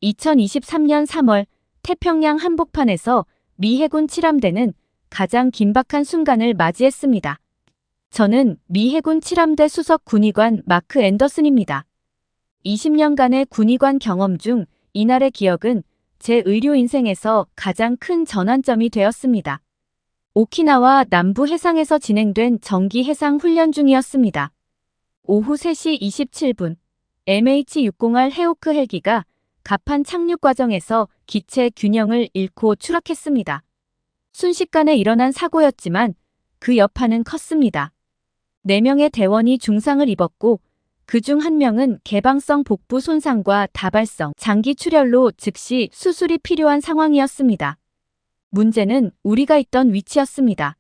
2023년 3월 태평양 한복판에서 미 해군 칠함대는 가장 긴박한 순간을 맞이했습니다. 저는 미 해군 칠함대 수석 군의관 마크 앤더슨입니다. 20년간의 군의관 경험 중 이날의 기억은 제 의료 인생에서 가장 큰 전환점이 되었습니다. 오키나와 남부 해상에서 진행된 정기 해상 훈련 중이었습니다. 오후 3시 27분 MH-602R 해오크 헬기가 갑판 착륙 과정에서 기체 균형을 잃고 추락했습니다. 순식간에 일어난 사고였지만 그 여파는 컸습니다. 4명의 대원이 중상을 입었고 그중 1명은 개방성 복부 손상과 다발성 장기 출혈로 즉시 수술이 필요한 상황이었습니다. 문제는 우리가 있던 위치였습니다.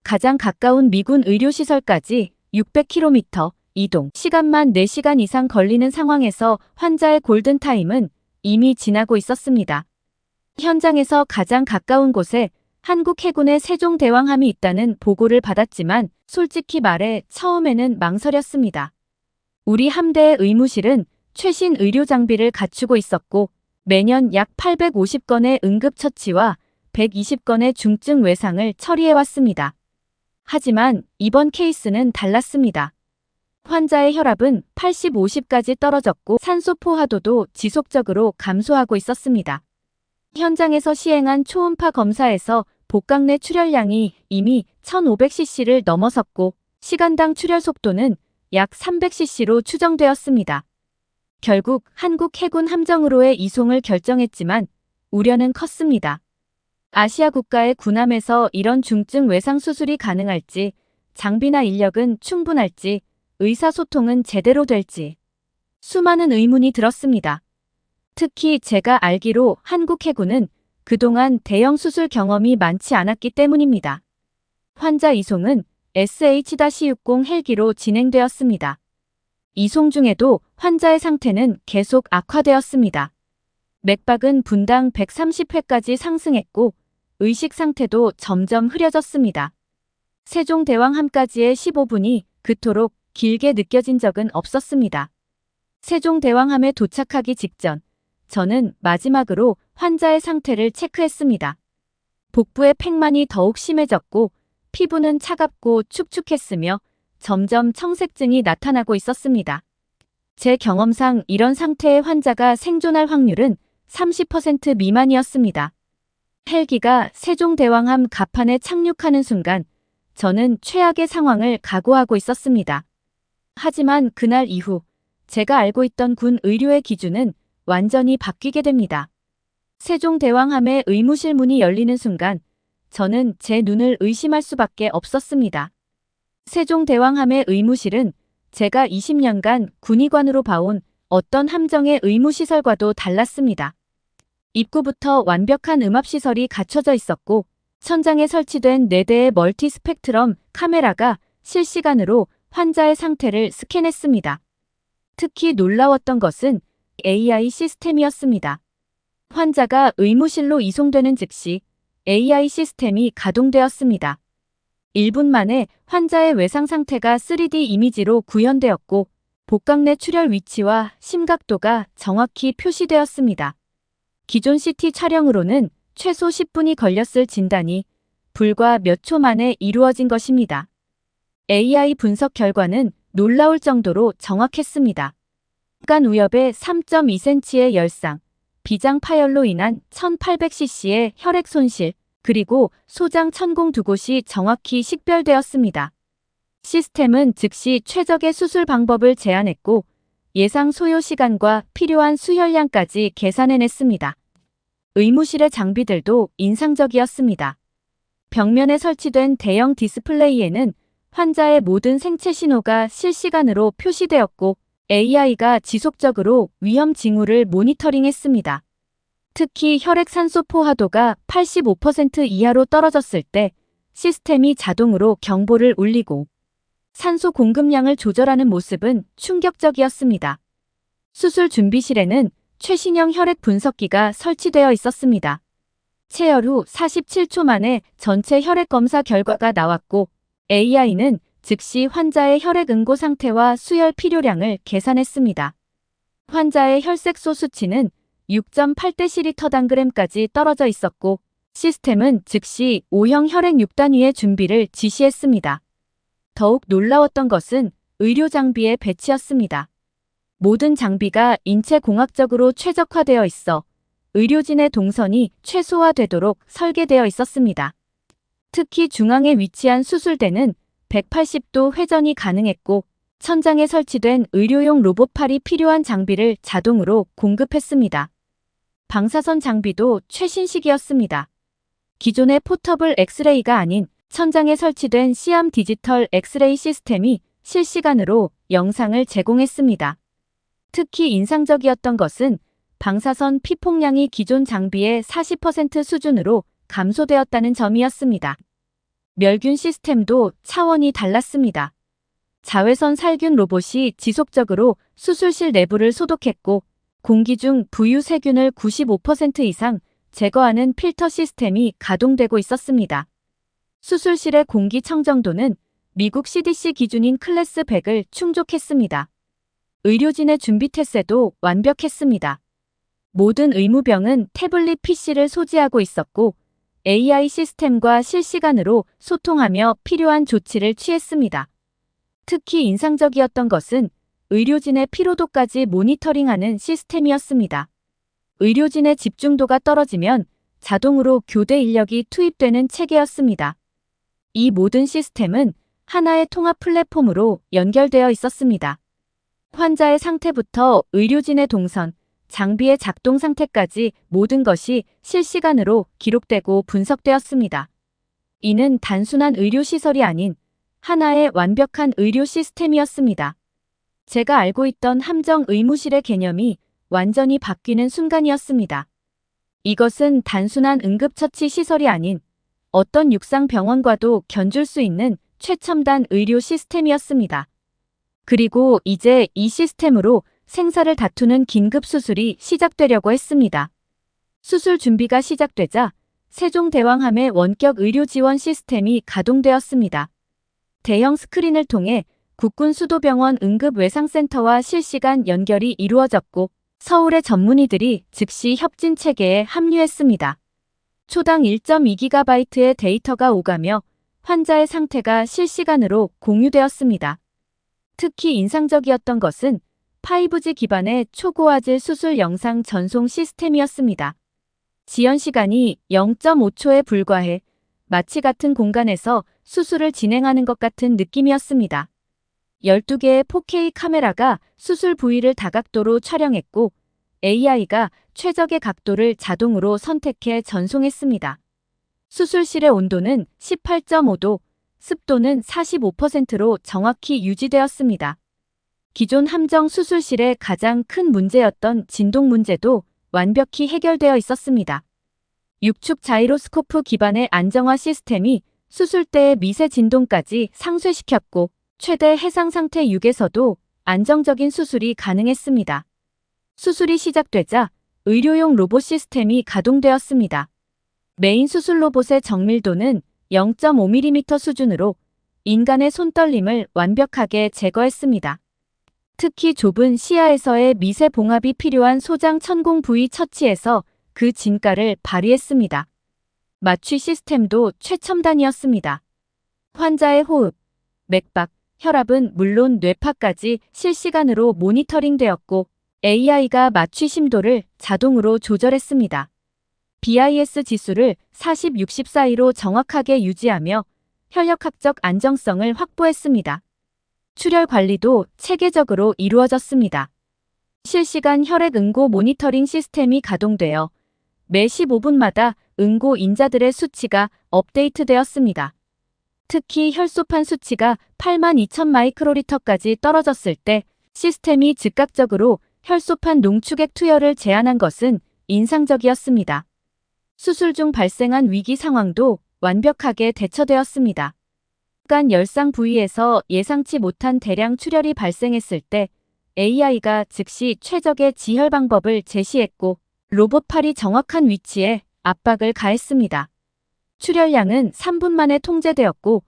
가장 가까운 미군 의료시설까지 600km 이동 시간만 4시간 이상 걸리는 상황에서 환자의 골든타임은 이미 지나고 있었습니다. 현장에서 가장 가까운 곳에 한국 해군의 세종대왕함이 있다는 보고를 받았지만 솔직히 말해 처음에는 망설였습니다. 우리 함대의 의무실은 최신 의료 장비를 갖추고 있었고 매년 약 850건의 응급처치와 120건의 중증 외상을 처리해왔습니다. 하지만 이번 케이스는 달랐습니다. 환자의 혈압은 80, 50까지 떨어졌고 산소 포화도도 지속적으로 감소하고 있었습니다. 현장에서 시행한 초음파 검사에서 복강 내 출혈량이 이미 1500cc를 넘어섰고 시간당 출혈 속도는 약 300cc로 추정되었습니다. 결국 한국 해군 함정으로의 이송을 결정했지만 우려는 컸습니다. 아시아 국가의 군함에서 이런 중증 외상 수술이 가능할지, 장비나 인력은 충분할지, 의사소통은 제대로 될지 수많은 의문이 들었습니다. 특히 제가 알기로 한국 해군은 그동안 대형 수술 경험이 많지 않았기 때문입니다. 환자 이송은 SH-60 헬기로 진행되었습니다. 이송 중에도 환자의 상태는 계속 악화되었습니다. 맥박은 분당 130회까지 상승했고 의식 상태도 점점 흐려졌습니다. 세종대왕함까지의 15분이 그토록 길게 느껴진 적은 없었습니다. 세종대왕함에 도착하기 직전 저는 마지막으로 환자의 상태를 체크했습니다. 복부의 팽만이 더욱 심해졌고 피부는 차갑고 축축했으며 점점 청색증이 나타나고 있었습니다. 제 경험상 이런 상태의 환자가 생존할 확률은 30% 미만이었습니다. 헬기가 세종대왕함 갑판에 착륙하는 순간 저는 최악의 상황을 각오하고 있었습니다. 하지만 그날 이후 제가 알고 있던 군 의료의 기준은 완전히 바뀌게 됩니다. 세종대왕함의 의무실 문이 열리는 순간 저는 제 눈을 의심할 수밖에 없었습니다. 세종대왕함의 의무실은 제가 20년간 군의관으로 봐온 어떤 함정의 의무시설과도 달랐습니다. 입구부터 완벽한 음압시설이 갖춰져 있었고 천장에 설치된 4대의 멀티 스펙트럼 카메라가 실시간으로 환자의 상태를 스캔했습니다. 특히 놀라웠던 것은 AI 시스템이었습니다. 환자가 의무실로 이송되는 즉시 AI 시스템이 가동되었습니다. 1분 만에 환자의 외상 상태가 3D 이미지로 구현되었고 복강 내 출혈 위치와 심각도가 정확히 표시되었습니다. 기존 CT 촬영으로는 최소 10분이 걸렸을 진단이 불과 몇 초 만에 이루어진 것입니다. AI 분석 결과는 놀라울 정도로 정확했습니다. 간 우엽의 3.2cm의 열상, 비장 파열로 인한 1800cc의 혈액 손실, 그리고 소장 천공 2곳이 정확히 식별되었습니다. 시스템은 즉시 최적의 수술 방법을 제안했고 예상 소요 시간과 필요한 수혈량까지 계산해냈습니다. 의무실의 장비들도 인상적이었습니다. 벽면에 설치된 대형 디스플레이에는 환자의 모든 생체 신호가 실시간으로 표시되었고 AI가 지속적으로 위험 징후를 모니터링했습니다. 특히 혈액 산소 포화도가 85% 이하로 떨어졌을 때 시스템이 자동으로 경보를 울리고 산소 공급량을 조절하는 모습은 충격적이었습니다. 수술 준비실에는 최신형 혈액 분석기가 설치되어 있었습니다. 체열 후 47초 만에 전체 혈액 검사 결과가 나왔고 AI는 즉시 환자의 혈액 응고 상태와 수혈 필요량을 계산했습니다. 환자의 혈색소 수치는 6.8dl/g까지 떨어져 있었고 시스템은 즉시 O형 혈액 6단위의 준비를 지시했습니다. 더욱 놀라웠던 것은 의료 장비의 배치였습니다. 모든 장비가 인체공학적으로 최적화되어 있어 의료진의 동선이 최소화되도록 설계되어 있었습니다. 특히 중앙에 위치한 수술대는 180도 회전이 가능했고 천장에 설치된 의료용 로봇팔이 필요한 장비를 자동으로 공급했습니다. 방사선 장비도 최신식이었습니다. 기존의 포터블 엑스레이가 아닌 천장에 설치된 시암 디지털 엑스레이 시스템이 실시간으로 영상을 제공했습니다. 특히 인상적이었던 것은 방사선 피폭량이 기존 장비의 40% 수준으로 감소되었다는 점이었습니다. 멸균 시스템도 차원이 달랐습니다. 자외선 살균 로봇이 지속적으로 수술실 내부를 소독했고 공기 중 부유 세균을 95% 이상 제거하는 필터 시스템이 가동되고 있었습니다. 수술실의 공기 청정도는 미국 CDC 기준인 클래스 100을 충족했습니다. 의료진의 준비 태세도 완벽했습니다. 모든 의무병은 태블릿 PC를 소지하고 있었고 AI 시스템과 실시간으로 소통하며 필요한 조치를 취했습니다. 특히 인상적이었던 것은 의료진의 피로도까지 모니터링하는 시스템이었습니다. 의료진의 집중도가 떨어지면 자동으로 교대 인력이 투입되는 체계였습니다. 이 모든 시스템은 하나의 통합 플랫폼으로 연결되어 있었습니다. 환자의 상태부터 의료진의 동선, 장비의 작동 상태까지 모든 것이 실시간으로 기록되고 분석되었습니다. 이는 단순한 의료시설이 아닌 하나의 완벽한 의료 시스템이었습니다. 제가 알고 있던 함정 의무실의 개념이 완전히 바뀌는 순간이었습니다. 이것은 단순한 응급처치 시설이 아닌 어떤 육상 병원과도 견줄 수 있는 최첨단 의료 시스템이었습니다. 그리고 이제 이 시스템으로 생사를 다투는 긴급 수술이 시작되려고 했습니다. 수술 준비가 시작되자 세종대왕함의 원격 의료 지원 시스템이 가동되었습니다. 대형 스크린을 통해 국군 수도병원 응급외상센터와 실시간 연결이 이루어졌고 서울의 전문의들이 즉시 협진 체계에 합류했습니다. 초당 1.2GB의 데이터가 오가며 환자의 상태가 실시간으로 공유되었습니다. 특히 인상적이었던 것은 5G 기반의 초고화질 수술 영상 전송 시스템이었습니다. 지연 시간이 0.5초에 불과해 마치 같은 공간에서 수술을 진행하는 것 같은 느낌이었습니다. 12개의 4K 카메라가 수술 부위를 다각도로 촬영했고 AI가 최적의 각도를 자동으로 선택해 전송했습니다. 수술실의 온도는 18.5도, 습도는 45%로 정확히 유지되었습니다. 기존 함정 수술실의 가장 큰 문제였던 진동 문제도 완벽히 해결되어 있었습니다. 6축 자이로스코프 기반의 안정화 시스템이 수술대의 미세 진동까지 상쇄시켰고 최대 해상 상태 6에서도 안정적인 수술이 가능했습니다. 수술이 시작되자 의료용 로봇 시스템이 가동되었습니다. 메인 수술 로봇의 정밀도는 0.5mm 수준으로 인간의 손떨림을 완벽하게 제거했습니다. 특히 좁은 시야에서의 미세 봉합이 필요한 소장 천공 부위 처치에서 그 진가를 발휘했습니다. 마취 시스템도 최첨단이었습니다. 환자의 호흡, 맥박, 혈압은 물론 뇌파까지 실시간으로 모니터링되었고 AI가 마취 심도를 자동으로 조절했습니다. BIS 지수를 40, 60 사이로 정확하게 유지하며 혈력학적 안정성을 확보했습니다. 출혈 관리도 체계적으로 이루어졌습니다. 실시간 혈액 응고 모니터링 시스템이 가동되어 매 15분마다 응고 인자들의 수치가 업데이트되었습니다. 특히 혈소판 수치가 82,000 마이크로리터까지 떨어졌을 때 시스템이 즉각적으로 혈소판 농축액 투여를 제한한 것은 인상적이었습니다. 수술 중 발생한 위기 상황도 완벽하게 대처되었습니다. 간 열상 부위에서 예상치 못한 대량 출혈이 발생했을 때 AI가 즉시 최적의 지혈 방법을 제시했고 로봇팔이 정확한 위치에 압박을 가했습니다. 출혈량은 3분 만에 통제되었고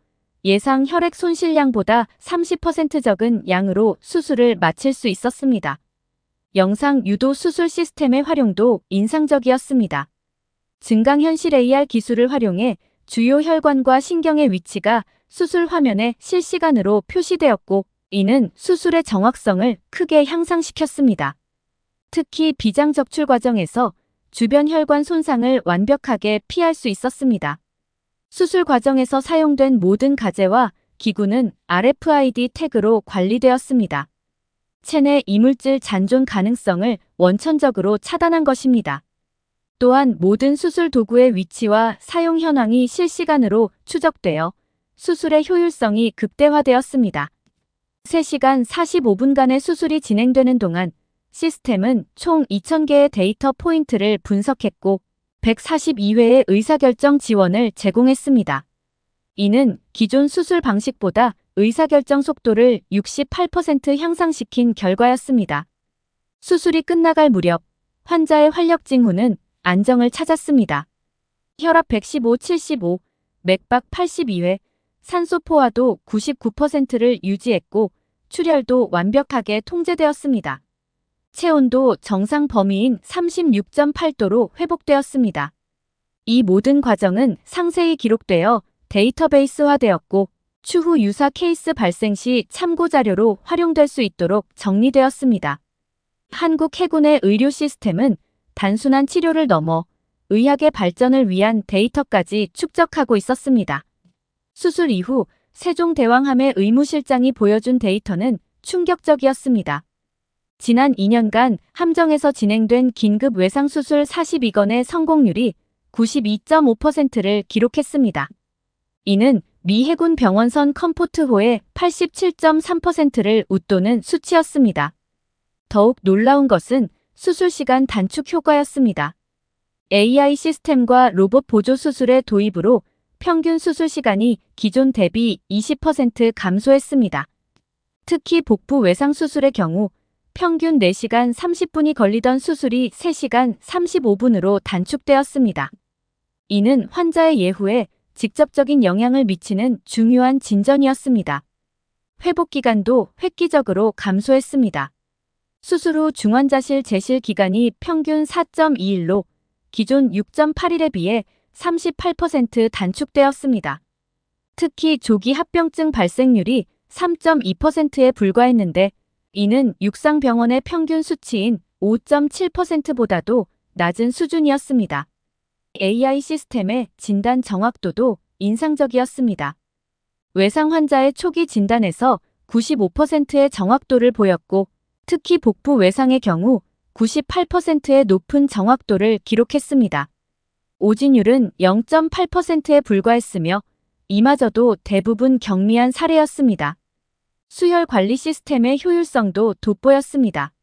예상 혈액 손실량보다 30% 적은 양으로 수술을 마칠 수 있었습니다. 영상 유도 수술 시스템의 활용도 인상적이었습니다. 증강현실 AR 기술을 활용해 주요 혈관과 신경의 위치가 수술 화면에 실시간으로 표시되었고, 이는 수술의 정확성을 크게 향상시켰습니다. 특히 비장 적출 과정에서 주변 혈관 손상을 완벽하게 피할 수 있었습니다. 수술 과정에서 사용된 모든 가제와 기구는 RFID 태그로 관리되었습니다. 체내 이물질 잔존 가능성을 원천적으로 차단한 것입니다. 또한 모든 수술 도구의 위치와 사용 현황이 실시간으로 추적되어 수술의 효율성이 극대화되었습니다. 3시간 45분간의 수술이 진행되는 동안 시스템은 총 2,000개의 데이터 포인트를 분석했고 142회의 의사결정 지원을 제공했습니다. 이는 기존 수술 방식보다 의사결정 속도를 68% 향상시킨 결과였습니다. 수술이 끝나갈 무렵 환자의 활력 징후는 안정을 찾았습니다. 혈압 115/75, 맥박 82회, 산소 포화도 99%를 유지했고 출혈도 완벽하게 통제되었습니다. 체온도 정상 범위인 36.8도로 회복되었습니다. 이 모든 과정은 상세히 기록되어 데이터베이스화되었고 추후 유사 케이스 발생 시 참고 자료로 활용될 수 있도록 정리되었습니다. 한국 해군의 의료 시스템은 단순한 치료를 넘어 의학의 발전을 위한 데이터까지 축적하고 있었습니다. 수술 이후 세종대왕함의 의무실장이 보여준 데이터는 충격적이었습니다. 지난 2년간 함정에서 진행된 긴급 외상수술 42건의 성공률이 92.5%를 기록했습니다. 이는 미 해군 병원선 컴포트호의 87.3%를 웃도는 수치였습니다. 더욱 놀라운 것은 수술 시간 단축 효과였습니다. AI 시스템과 로봇 보조 수술의 도입으로 평균 수술 시간이 기존 대비 20% 감소했습니다. 특히 복부 외상 수술의 경우 평균 4시간 30분이 걸리던 수술이 3시간 35분으로 단축되었습니다. 이는 환자의 예후에 직접적인 영향을 미치는 중요한 진전이었습니다. 회복 기간도 획기적으로 감소했습니다. 수술 후 중환자실 재실 기간이 평균 4.2일로 기존 6.8일에 비해 38% 단축되었습니다. 특히 조기 합병증 발생률이 3.2%에 불과했는데 이는 육상병원의 평균 수치인 5.7%보다도 낮은 수준이었습니다. AI 시스템의 진단 정확도도 인상적이었습니다. 외상 환자의 초기 진단에서 95%의 정확도를 보였고 특히 복부 외상의 경우 98%의 높은 정확도를 기록했습니다. 오진율은 0.8%에 불과했으며 이마저도 대부분 경미한 사례였습니다. 수혈 관리 시스템의 효율성도 돋보였습니다.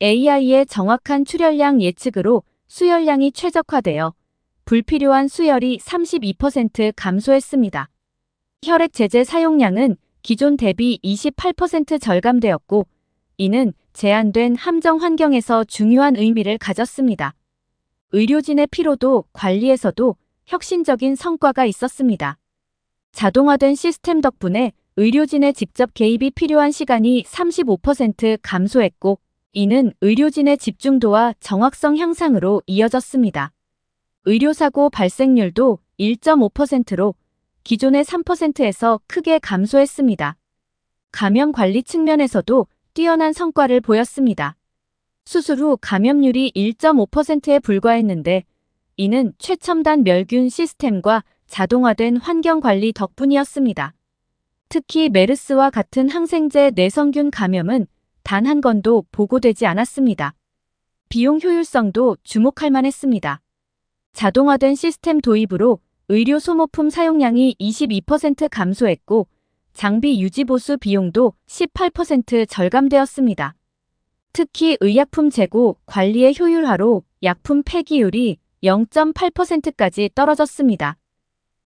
AI의 정확한 출혈량 예측으로 수혈량이 최적화되어 불필요한 수혈이 32% 감소했습니다. 혈액 제제 사용량은 기존 대비 28% 절감되었고 이는 제한된 함정 환경에서 중요한 의미를 가졌습니다. 의료진의 피로도 관리에서도 혁신적인 성과가 있었습니다. 자동화된 시스템 덕분에 의료진의 직접 개입이 필요한 시간이 35% 감소했고 이는 의료진의 집중도와 정확성 향상으로 이어졌습니다. 의료사고 발생률도 1.5%로 기존의 3%에서 크게 감소했습니다. 감염 관리 측면에서도 뛰어난 성과를 보였습니다. 수술 후 감염률이 1.5%에 불과했는데 이는 최첨단 멸균 시스템과 자동화된 환경관리 덕분이었습니다. 특히 메르스와 같은 항생제 내성균 감염은 단 한 건도 보고되지 않았습니다. 비용 효율성도 주목할 만했습니다. 자동화된 시스템 도입으로 의료 소모품 사용량이 22% 감소했고 장비 유지 보수 비용도 18% 절감되었습니다. 특히 의약품 재고 관리의 효율화로 약품 폐기율이 0.8%까지 떨어졌습니다.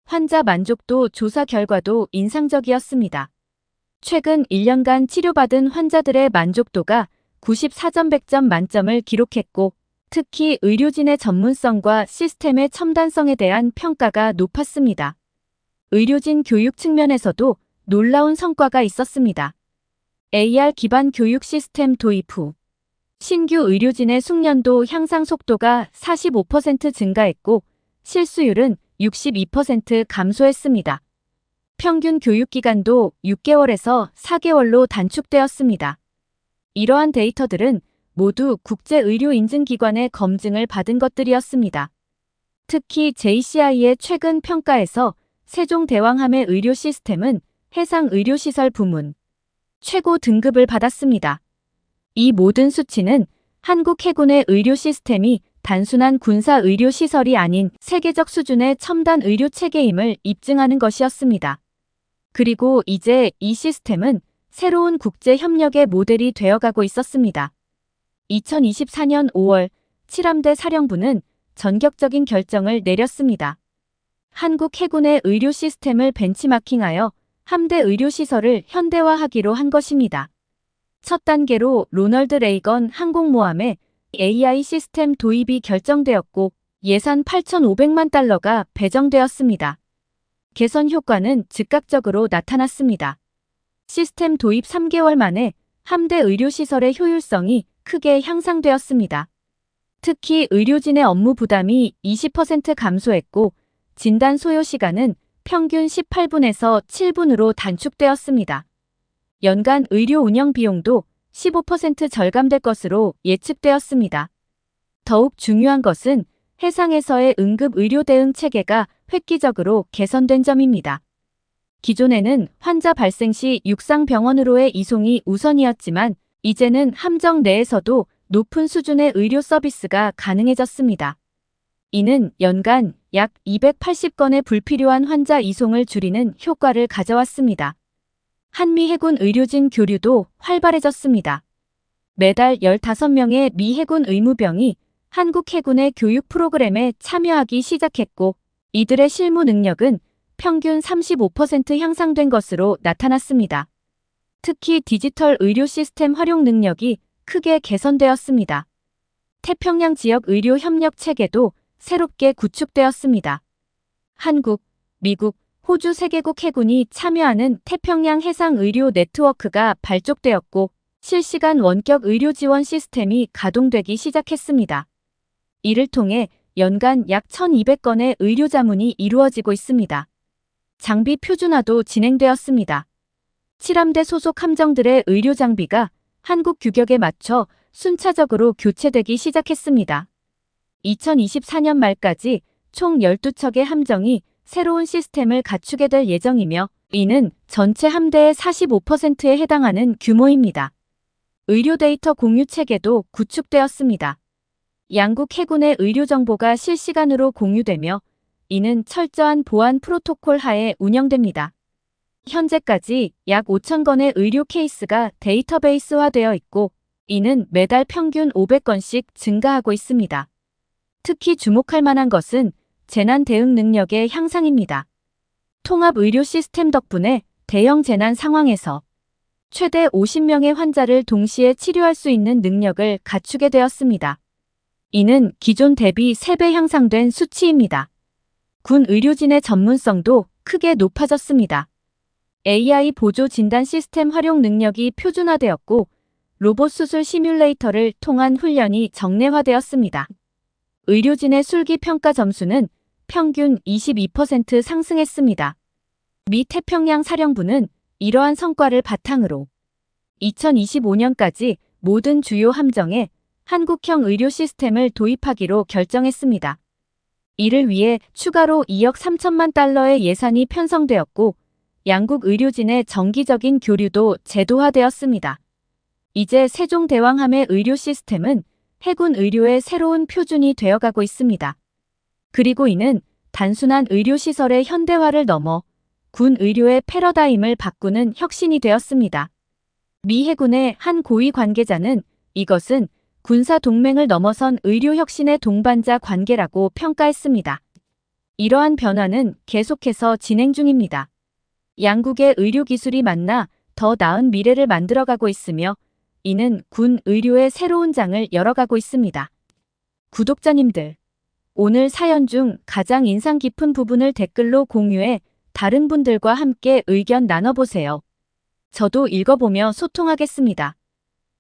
환자 만족도 조사 결과도 인상적이었습니다. 최근 1년간 치료받은 환자들의 만족도가 94점 100점 만점을 기록했고 특히 의료진의 전문성과 시스템의 첨단성에 대한 평가가 높았습니다. 의료진 교육 측면에서도 놀라운 성과가 있었습니다. AR 기반 교육 시스템 도입 후 신규 의료진의 숙련도 향상 속도가 45% 증가했고 실수율은 62% 감소했습니다. 평균 교육기간도 6개월에서 4개월로 단축되었습니다. 이러한 데이터들은 모두 국제의료인증기관의 검증을 받은 것들이었습니다. 특히 JCI의 최근 평가에서 세종대왕함의 의료 시스템은 해상의료시설 부문 최고 등급을 받았습니다. 이 모든 수치는 한국 해군의 의료 시스템이 단순한 군사 의료 시설이 아닌 세계적 수준의 첨단 의료 체계임을 입증하는 것이었습니다. 그리고 이제 이 시스템은 새로운 국제 협력의 모델이 되어가고 있었습니다. 2024년 5월 7함대 사령부는 전격적인 결정을 내렸습니다. 한국 해군의 의료 시스템을 벤치마킹하여 함대 의료 시설을 현대화하기로 한 것입니다. 첫 단계로 로널드 레이건 항공모함에 AI 시스템 도입이 결정되었고 예산 8,500만 달러가 배정되었습니다. 개선 효과는 즉각적으로 나타났습니다. 시스템 도입 3개월 만에 함대 의료시설의 효율성이 크게 향상되었습니다. 특히 의료진의 업무 부담이 20% 감소했고 진단 소요 시간은 평균 18분에서 7분으로 단축되었습니다. 연간 의료 운영 비용도 15% 절감될 것으로 예측되었습니다. 더욱 중요한 것은 해상에서의 응급 의료 대응 체계가 획기적으로 개선된 점입니다. 기존에는 환자 발생 시 육상병원으로의 이송이 우선이었지만 이제는 함정 내에서도 높은 수준의 의료 서비스가 가능해졌습니다. 이는 연간 약 280건의 불필요한 환자 이송을 줄이는 효과를 가져왔습니다. 한미 해군 의료진 교류도 활발해졌습니다. 매달 15명의 미 해군 의무병이 한국 해군의 교육 프로그램에 참여하기 시작했고 이들의 실무 능력은 평균 35% 향상된 것으로 나타났습니다. 특히 디지털 의료 시스템 활용 능력이 크게 개선되었습니다. 태평양 지역 의료 협력 체계도 새롭게 구축되었습니다. 한국, 미국, 호주 3개국 해군이 참여하는 태평양 해상 의료 네트워크가 발족되었고 실시간 원격 의료 지원 시스템이 가동되기 시작했습니다. 이를 통해 연간 약 1,200건의 의료 자문이 이루어지고 있습니다. 장비 표준화도 진행되었습니다. 7함대 소속 함정들의 의료 장비가 한국 규격에 맞춰 순차적으로 교체되기 시작했습니다. 2024년 말까지 총 12척의 함정이 새로운 시스템을 갖추게 될 예정이며 이는 전체 함대의 45%에 해당하는 규모입니다. 의료 데이터 공유 체계도 구축되었습니다. 양국 해군의 의료 정보가 실시간으로 공유되며 이는 철저한 보안 프로토콜 하에 운영됩니다. 현재까지 약 5,000건의 의료 케이스가 데이터베이스화되어 있고 이는 매달 평균 500건씩 증가하고 있습니다. 특히 주목할 만한 것은 재난 대응 능력의 향상입니다. 통합 의료 시스템 덕분에 대형 재난 상황에서 최대 50명의 환자를 동시에 치료할 수 있는 능력을 갖추게 되었습니다. 이는 기존 대비 3배 향상된 수치입니다. 군 의료진의 전문성도 크게 높아졌습니다. AI 보조 진단 시스템 활용 능력이 표준화되었고 로봇 수술 시뮬레이터를 통한 훈련이 정례화되었습니다. 의료진의 술기 평가 점수는 평균 22% 상승했습니다. 미 태평양 사령부는 이러한 성과를 바탕으로 2025년까지 모든 주요 함정에 한국형 의료 시스템을 도입하기로 결정했습니다. 이를 위해 추가로 2억 3천만 달러의 예산이 편성되었고 양국 의료진의 정기적인 교류도 제도화되었습니다. 이제 세종대왕함의 의료 시스템은 해군 의료의 새로운 표준이 되어가고 있습니다. 그리고 이는 단순한 의료시설의 현대화를 넘어 군 의료의 패러다임을 바꾸는 혁신이 되었습니다. 미 해군의 한 고위 관계자는 이것은 군사 동맹을 넘어선 의료 혁신의 동반자 관계라고 평가했습니다. 이러한 변화는 계속해서 진행 중입니다. 양국의 의료 기술이 만나 더 나은 미래를 만들어가고 있으며 이는 군 의료의 새로운 장을 열어가고 있습니다. 구독자님들, 오늘 사연 중 가장 인상 깊은 부분을 댓글로 공유해 다른 분들과 함께 의견 나눠보세요. 저도 읽어보며 소통하겠습니다.